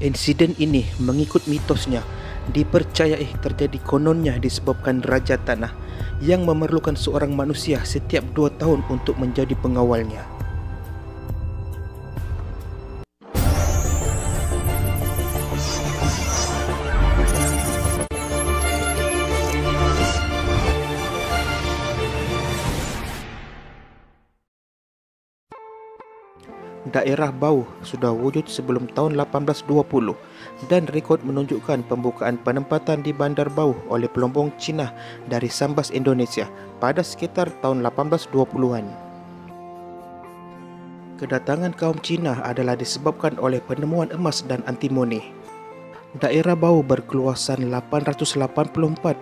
Insiden ini mengikut mitosnya dipercayai terjadi kononnya disebabkan Raja Tanah yang memerlukan seorang manusia setiap 2 tahun untuk menjadi pengawalnya. Daerah Bau sudah wujud sebelum tahun 1820 dan rekod menunjukkan pembukaan penempatan di Bandar Bau oleh pelombong Cina dari Sambas Indonesia pada sekitar tahun 1820-an. Kedatangan kaum Cina adalah disebabkan oleh penemuan emas dan antimoni. Daerah Bau berkeluasan 884,4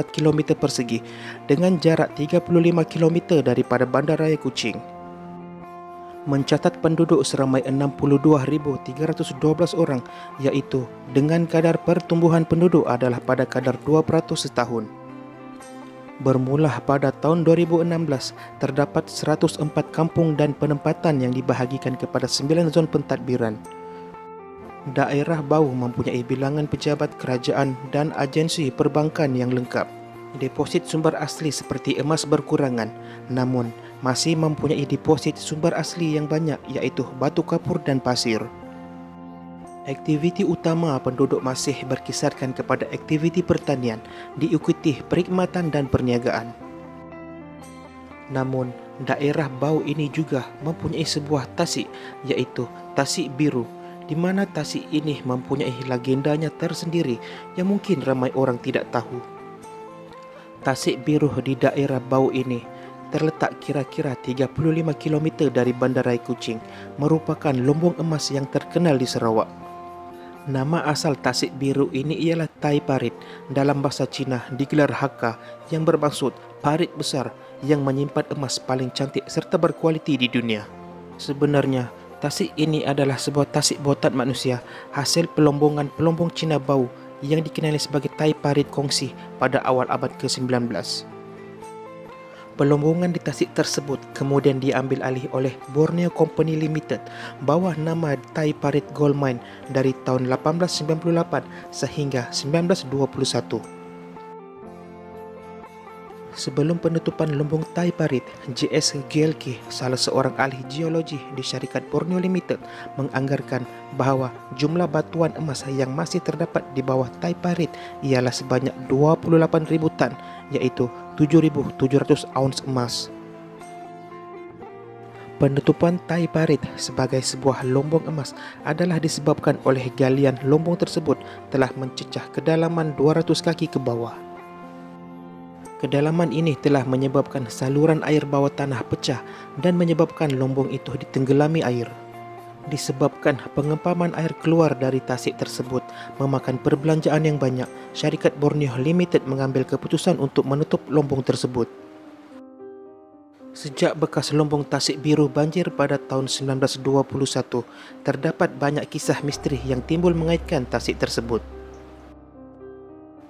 km persegi dengan jarak 35 km daripada Bandaraya Kuching. Mencatat penduduk seramai 62,312 orang, iaitu dengan kadar pertumbuhan penduduk adalah pada kadar 2% setahun. Bermula pada tahun 2016, terdapat 104 kampung dan penempatan yang dibahagikan kepada 9 zon pentadbiran. Daerah Bau mempunyai bilangan pejabat kerajaan dan agensi perbankan yang lengkap. Deposit sumber asli seperti emas berkurangan, namun masih mempunyai deposit sumber asli yang banyak, iaitu batu kapur dan pasir. Aktiviti utama penduduk masih berkisarkan kepada aktiviti pertanian, diikuti perkhidmatan dan perniagaan. Namun, daerah Bau ini juga mempunyai sebuah tasik, iaitu Tasik Biru, di mana tasik ini mempunyai legendanya tersendiri yang mungkin ramai orang tidak tahu. Tasik Biru di daerah Bau ini terletak kira-kira 35 km dari Bandaraya Kuching, merupakan lumbung emas yang terkenal di Sarawak. Nama asal Tasik Biru ini ialah Tai Parit, dalam bahasa Cina digelar Hakka, yang bermaksud parit besar yang menyimpan emas paling cantik serta berkualiti di dunia. Sebenarnya, tasik ini adalah sebuah tasik buatan manusia hasil pelombongan Cina Bau yang dikenali sebagai Tai Parit Kongsi pada awal abad ke-19. Pelombongan di tasik tersebut kemudian diambil alih oleh Borneo Company Limited bawah nama Tai Parit Gold Mine dari tahun 1898 sehingga 1921. Sebelum penutupan lumbung Tai Parit, J.S. Gielke, salah seorang ahli geologi di syarikat Borneo Limited, menganggarkan bahawa jumlah batuan emas yang masih terdapat di bawah Tai Parit ialah sebanyak 28,000 tan, iaitu 7,700 ounce emas. Penutupan Tai Parit sebagai sebuah lumbung emas adalah disebabkan oleh galian lumbung tersebut telah mencecah kedalaman 200 kaki ke bawah. Kedalaman ini telah menyebabkan saluran air bawah tanah pecah dan menyebabkan lumbung itu ditenggelami air. Disebabkan pengempaman air keluar dari tasik tersebut memakan perbelanjaan yang banyak, syarikat Borneo Limited mengambil keputusan untuk menutup lumbung tersebut. Sejak bekas lumbung Tasik Biru banjir pada tahun 1921, terdapat banyak kisah misteri yang timbul mengaitkan tasik tersebut.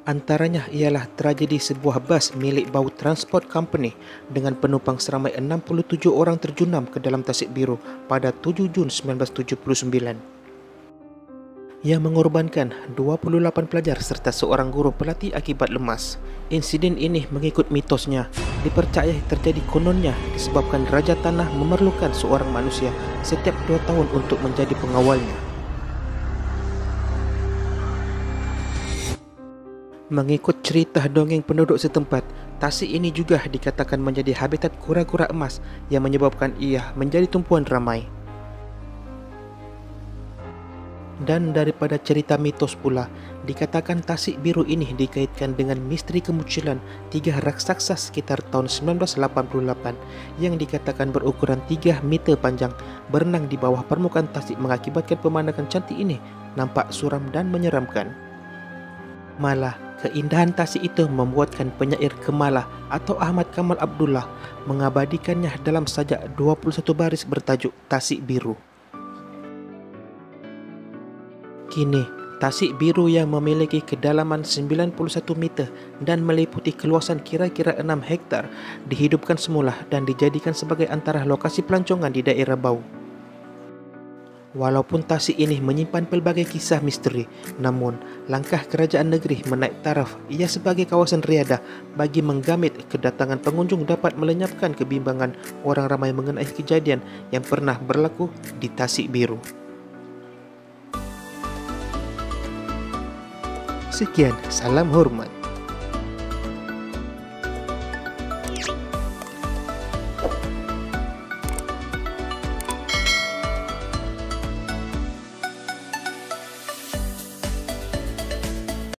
Antaranya ialah tragedi sebuah bas milik Bau Transport Company dengan penumpang seramai 67 orang terjunam ke dalam Tasik Biru pada 7 Jun 1979 yang mengorbankan 28 pelajar serta seorang guru pelatih akibat lemas. Insiden ini mengikut mitosnya dipercayai terjadi kononnya disebabkan Raja Tanah memerlukan seorang manusia setiap 2 tahun untuk menjadi pengawalnya. Mengikut cerita dongeng penduduk setempat, tasik ini juga dikatakan menjadi habitat kura-kura emas yang menyebabkan ia menjadi tumpuan ramai. Dan daripada cerita mitos pula, dikatakan Tasik Biru ini dikaitkan dengan misteri kemunculan 3 raksasa sekitar tahun 1988 yang dikatakan berukuran 3 meter panjang berenang di bawah permukaan tasik mengakibatkan pemandangan cantik ini nampak suram dan menyeramkan. Malah, keindahan tasik itu membuatkan penyair Kemalah atau Ahmad Kamal Abdullah mengabadikannya dalam sajak 21 baris bertajuk Tasik Biru. Kini, Tasik Biru yang memiliki kedalaman 91 meter dan meliputi keluasan kira-kira 6 hektar dihidupkan semula dan dijadikan sebagai antara lokasi pelancongan di daerah Bau. Walaupun tasik ini menyimpan pelbagai kisah misteri, namun langkah kerajaan negeri menaik taraf ia sebagai kawasan riadah bagi menggamit kedatangan pengunjung dapat melenyapkan kebimbangan orang ramai mengenai kejadian yang pernah berlaku di Tasik Biru. Sekian, salam hormat.